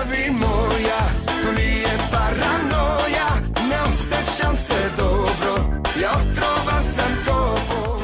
ljubavi moja, to nije paranoja, ne osjećam se dobro, ja otrovan sam tobom.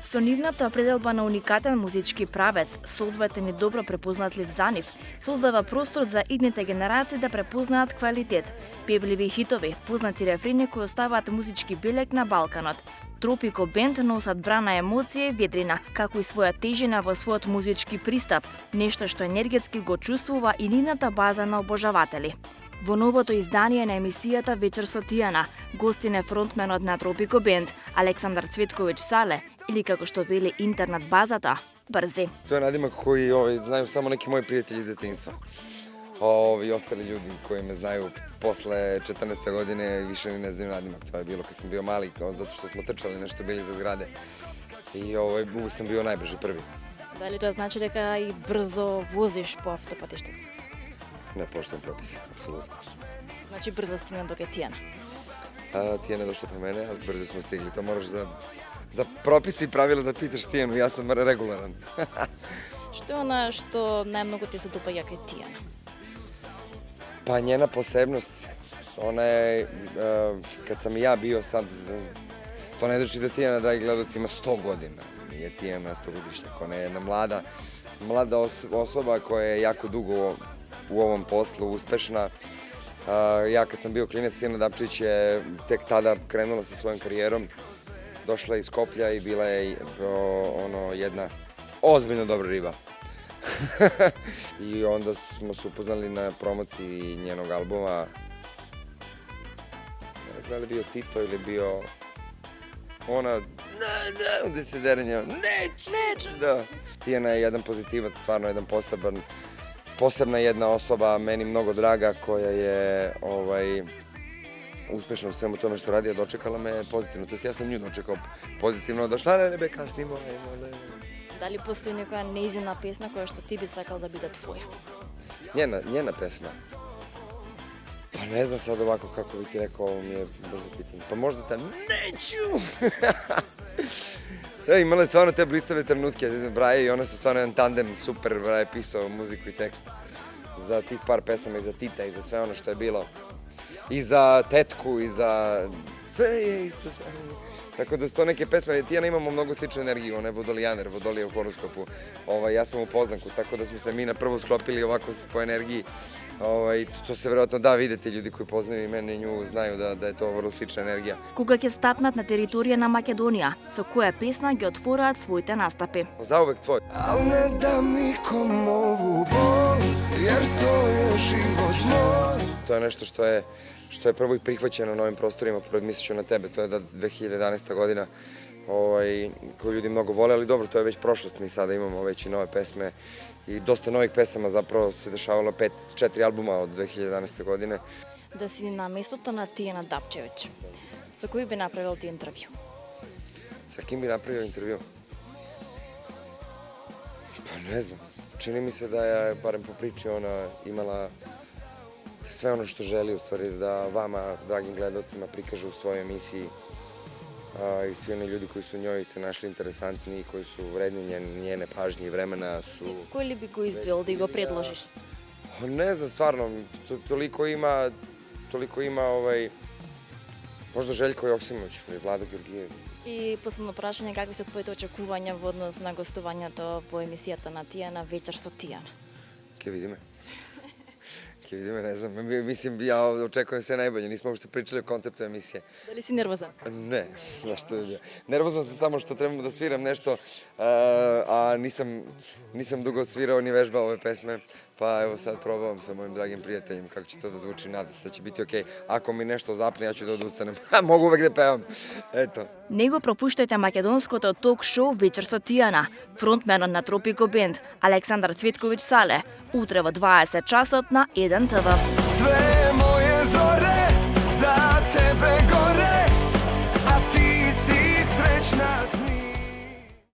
Со нивната определба на уникатен музички правец, соодветен и добро препознатлив за нив, создава простор за идните генерации да препознаат квалитет, певливи хитови, познати рефрени кои оставаат музички белег на Балканот. Тропико бенд носат брана емоција и ведрина, како и своја тежина во својот музички пристап, нешто што енергетски го чувствува и нивната база на обожаватели. Во новото издание на емисијата Вечер со Тијана, гостин е фронтменот на Тропико бенд, Александар Цветковиќ Сале, или како што вели интернет базата, Брзи. To je nadimak koji znaju samo neki moji prijatelji iz detinjstva. Ovi ostali ljudi koji me znaju posle 14. godine više ni ne znaju nadimak. To je bilo kad sam bio mali, zato što smo trčali nešto bili za zgrade. I uvijek sam bio najbrži prvi. Дали тоа значи дека и брзо возиш по автопатиштата? Ne poštujem propise, apsolutno. Значи брзо стигна до Тијана. Tijana je došla po mene, ali brzo smo stigli. To moraš za propise i pravila da pitaš Tijanu, ja sam regularan. Што е она што најмногу ти се допаѓа кај Тијана? Pa njena posebnost, ona je, kad sam i ja bio sad, to ne znači da Tijana, dragi gledalci, ima 100 godina. Nije Tijana 100-godišnjak, ona je jedna mlada osoba koja je jako dugo u ovom poslu, uspešna. Ja kad sam bio klinac, Tijana Dapčević je tek tada krenula sa svojom karijerom. Došla je iz Skoplja i bila je jedna ozbiljno dobra riba. I onda smo se upoznali na promociji njenog albuma. Ne znam da li bio Tito ili bio ona gde se derenja, neću. Da. Tijana je jedan pozitivac, stvarno jedan posebna jedna osoba, meni mnogo draga, koja je uspešna u svemu tome što radi, a dočekala me pozitivno. To jest ja sam nju dočekao pozitivno, došla na nebe kasnimo. Дали постои некоја неизина песна која што ти би сакал да биде твоја? Njena pesma? Pa ne znam sad ovako kako bi ti rekao, ovo mi je brzo pitanje. Pa možda ta neću! Imala je stvarno te blistave trenutke, Braje i ona su stvarno jedan tandem, super, Braje pisao muziku i tekst za tih par pesama i za Tita i za sve ono što je bilo. I za tetku, i za... Sve je isto sve. Tako da su to neke pesme, Tijana imamo mnogo sličnu energiju, ona je vodolijaner, vodolije u horoskopu. Ja sam u Poznanku, tako da smo se mi na prvo sklopili ovako po energiji. To se vjerojatno da videti, ljudi koji poznaju i mene i nju znaju da je to vrlo slična energija. Кога ќе стапнат на територија на Македонија, со која песна ги отвораат своите настапи? Zauvek tvoj. Al ne dam nikom ovu bol, jer to je život moj. To je nešto što je prvo i prihvaćeno na ovim prostorima, pored Misliću na tebe, to je da 2011. godina koju ljudi mnogo vole, ali dobro, to je već prošlost, mi sada imamo već i nove pesme i dosta novih pesama, zapravo se dešavalo 4 albuma od 2011. godine. Да си на местото на Тијана Дапчевиќ. Со кој би направил ти интервју? Sa kim bi napravio intervju? Pa ne znam, čini mi se da je, barem po priči, ona imala sve ono što želi u stvari da vama, dragim gledalcima, prikaže u svojoj emisiji i svi oni ljudi koji su njoj se našli interesantni, koji su vredni njene pažnje i vremena su... Кој ли би го издвоил да го предложиш? Ne znam, stvarno, toliko ima možda Željko Joksimović ili Vlado Georgijev. И последно прашање, какви се твоите очекувања во однос на гостувањето во емисијата на Тијана Вечер со Тијана? Kje vidi me? Kje vidi me, ne znam. Mislim, ja očekujem sve najbolje. Nismo uopšte pričali o konceptu emisije. Дали си нервозан? Ne, zašto je? Nervozan sam samo što trebamo da sviram nešto, a nisam dugo svirao ni vežbao ove pesme, pa evo sad probavam sa mojim dragim prijateljima kako će to da zvuči, nadam se da će biti okej. Ako mi nešto zapne, ja ću da odustanem. Mogu uvek da pevam. Eto. Не го пропуштајте македонското ток-шоу Вечер со Тијана, фронтменот на Тропико бенд Александар Цветковиќ Сале, утре во 20 часот на 1 ТВ. Sve moje